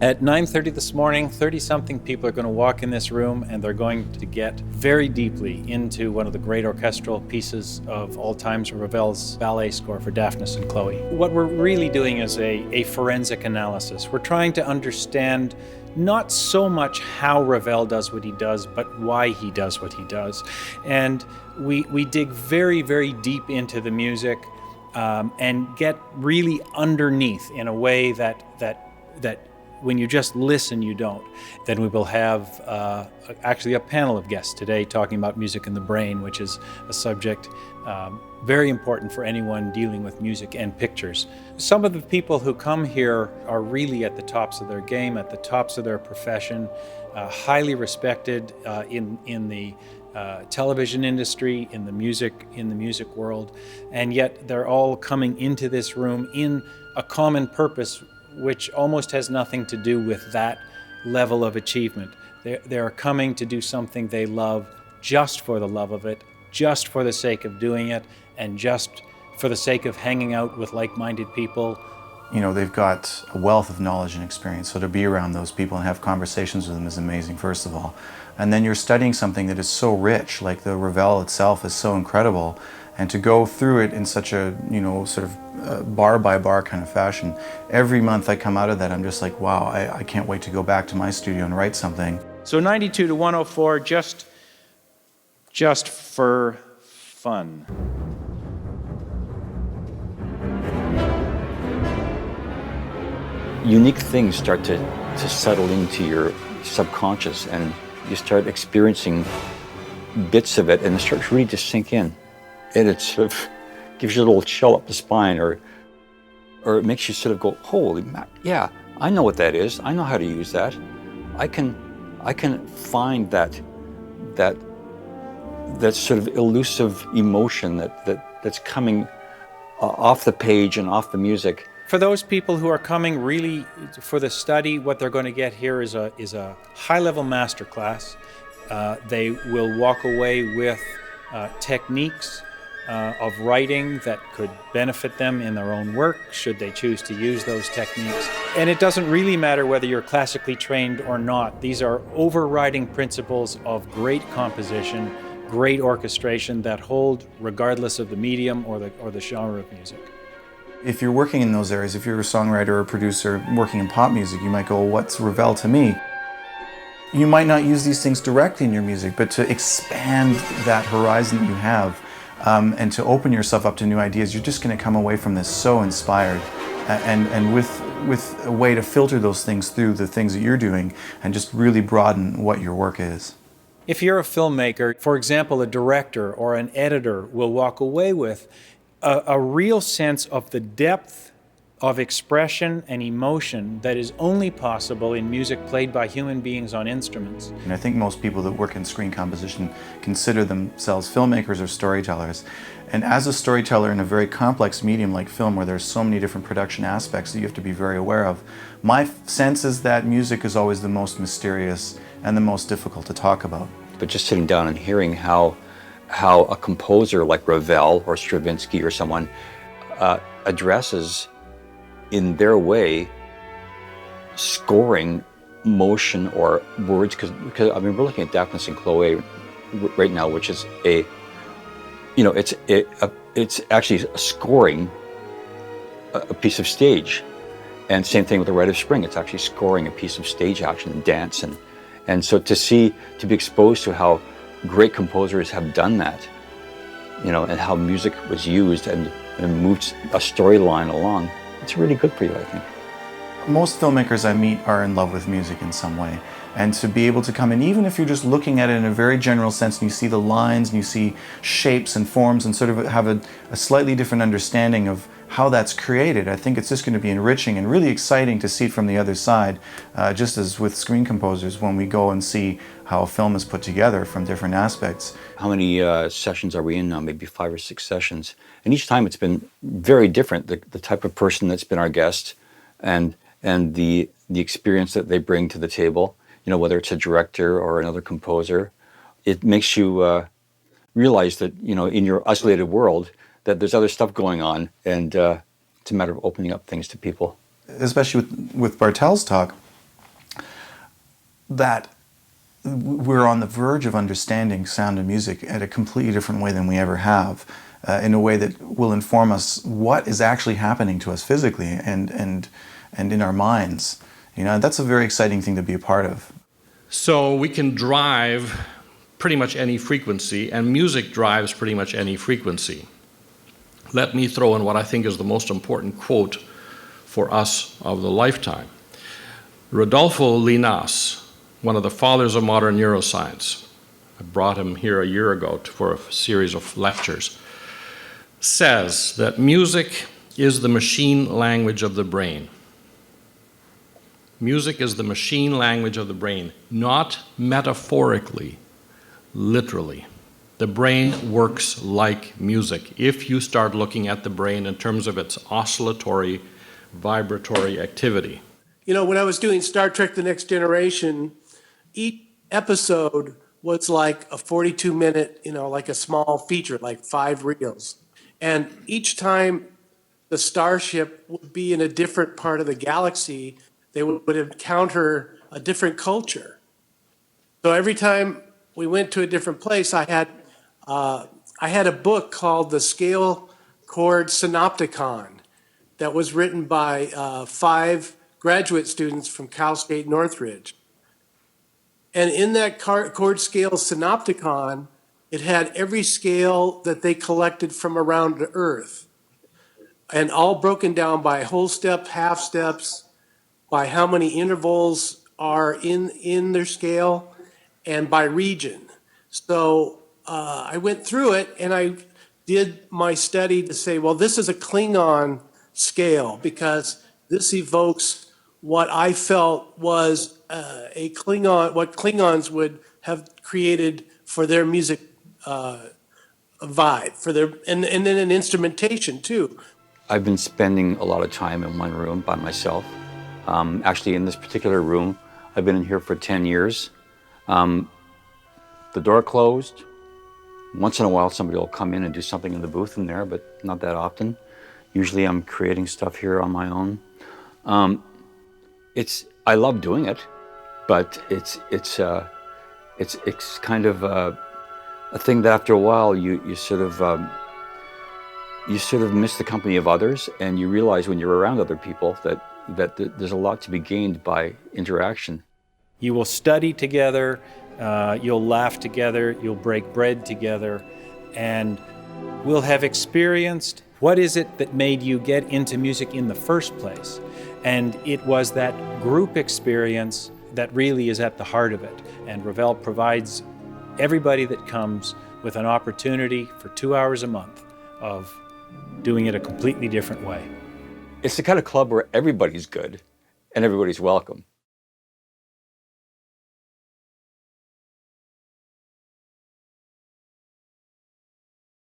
At 9:30 this morning, 30-something people are going to walk in this room and they're going to get very deeply into one of the great orchestral pieces of all times, Ravel's ballet score for Daphnis and Chloe. What we're really doing is a forensic analysis. We're trying to understand not so much how Ravel does what he does, but why he does what he does. And we dig very, very deep into the music and get really underneath in a way that when you just listen, you don't. Then we will have actually a panel of guests today talking about music and the brain, which is a subject very important for anyone dealing with music and pictures. Some of the people who come here are really at the tops of their game, at the tops of their profession, highly respected in the television industry, in the music world, and yet they're all coming into this room in a common purpose which almost has nothing to do with that level of achievement. They are coming to do something they love just for the love of it, just for the sake of doing it, and just for the sake of hanging out with like-minded people. You know, they've got a wealth of knowledge and experience, so to be around those people and have conversations with them is amazing, first of all. And then you're studying something that is so rich, like the Ravel itself is so incredible, and to go through it in such a, you know, sort of bar by bar kind of fashion. Every month I come out of that, I'm just like, wow, I can't wait to go back to my studio and write something. So 92 to 104, just for fun. Unique things start to settle into your subconscious, and you start experiencing bits of it, and it starts really to sink in. And it sort of gives you a little chill up the spine, or it makes you sort of go, holy man, yeah, I know what that is. I know how to use that. I can find that sort of elusive emotion that's coming off the page and off the music. For those people who are coming really for the study, what they're going to get here is a high-level masterclass. They will walk away with techniques of writing that could benefit them in their own work, should they choose to use those techniques. And it doesn't really matter whether you're classically trained or not. These are overriding principles of great composition, great orchestration that hold regardless of the medium or the genre of music. If you're working in those areas, if you're a songwriter or a producer working in pop music, you might go, what's Ravel to me? You might not use these things directly in your music, but to expand that horizon that you have and to open yourself up to new ideas, you're just going to come away from this so inspired and with a way to filter those things through the things that you're doing and just really broaden what your work is. If you're a filmmaker, for example, a director or an editor will walk away with a real sense of the depth of expression and emotion that is only possible in music played by human beings on instruments. And I think most people that work in screen composition consider themselves filmmakers or storytellers. And as a storyteller in a very complex medium like film, where there's so many different production aspects that you have to be very aware of, my sense is that music is always the most mysterious and the most difficult to talk about. But just sitting down and hearing how a composer like Ravel or Stravinsky or someone addresses in their way scoring motion or words, because I mean, we're looking at Daphnis and Chloe right now, which is it's actually scoring a piece of stage, and same thing with the Rite of Spring. It's actually scoring a piece of stage action and dance, and so to be exposed to how great composers have done that, you know, and how music was used and moved a storyline along. It's really good for you, I think. Most filmmakers I meet are in love with music in some way. And to be able to come in, even if you're just looking at it in a very general sense, and you see the lines, and you see shapes and forms, and sort of have a slightly different understanding of how that's created, I think it's just going to be enriching and really exciting to see it from the other side, just as with screen composers, when we go and see how a film is put together from different aspects. How many sessions are we in now? Maybe 5 or 6 sessions. And each time it's been very different, the type of person that's been our guest and the experience that they bring to the table. You know, whether it's a director or another composer, it makes you realize that, you know, in your isolated world, that there's other stuff going on, and it's a matter of opening up things to people. Especially with Bartel's talk, that we're on the verge of understanding sound and music at a completely different way than we ever have, in a way that will inform us what is actually happening to us physically and in our minds. You know, that's a very exciting thing to be a part of. So we can drive pretty much any frequency, and music drives pretty much any frequency. Let me throw in what I think is the most important quote for us of the lifetime. Rodolfo Linus, one of the fathers of modern neuroscience, I brought him here a year ago for a series of lectures, says that music is the machine language of the brain. Music is the machine language of the brain, not metaphorically, literally. The brain works like music if you start looking at the brain in terms of its oscillatory, vibratory activity. You know, when I was doing Star Trek The Next Generation, each episode was like a 42-minute, like a small feature, like 5 reels. And each time the starship would be in a different part of the galaxy, they would encounter a different culture. So every time we went to a different place, I had a book called The Scale Chord Synopticon that was written by 5 graduate students from Cal State Northridge. And in that chord scale synopticon, it had every scale that they collected from around the earth, and all broken down by whole step, half steps, by how many intervals are in their scale, and by region. So I went through it and I did my study to say, well, this is a Klingon scale because this evokes what I felt was a Klingon, what Klingons would have created for their music vibe, for their, and then an instrumentation too. I've been spending a lot of time in one room by myself. Actually, in this particular room, I've been in here for 10 years. The door closed. Once in a while, somebody will come in and do something in the booth in there, but not that often. Usually I'm creating stuff here on my own. I love doing it, but it's kind of a thing that after a while you sort of miss the company of others, and you realize when you're around other people that there's a lot to be gained by interaction. You will study together, you'll laugh together, you'll break bread together, and we'll have experienced what is it that made you get into music in the first place. And it was that group experience that really is at the heart of it. And Ravel provides everybody that comes with an opportunity for 2 hours a month of doing it a completely different way. It's the kind of club where everybody's good and everybody's welcome.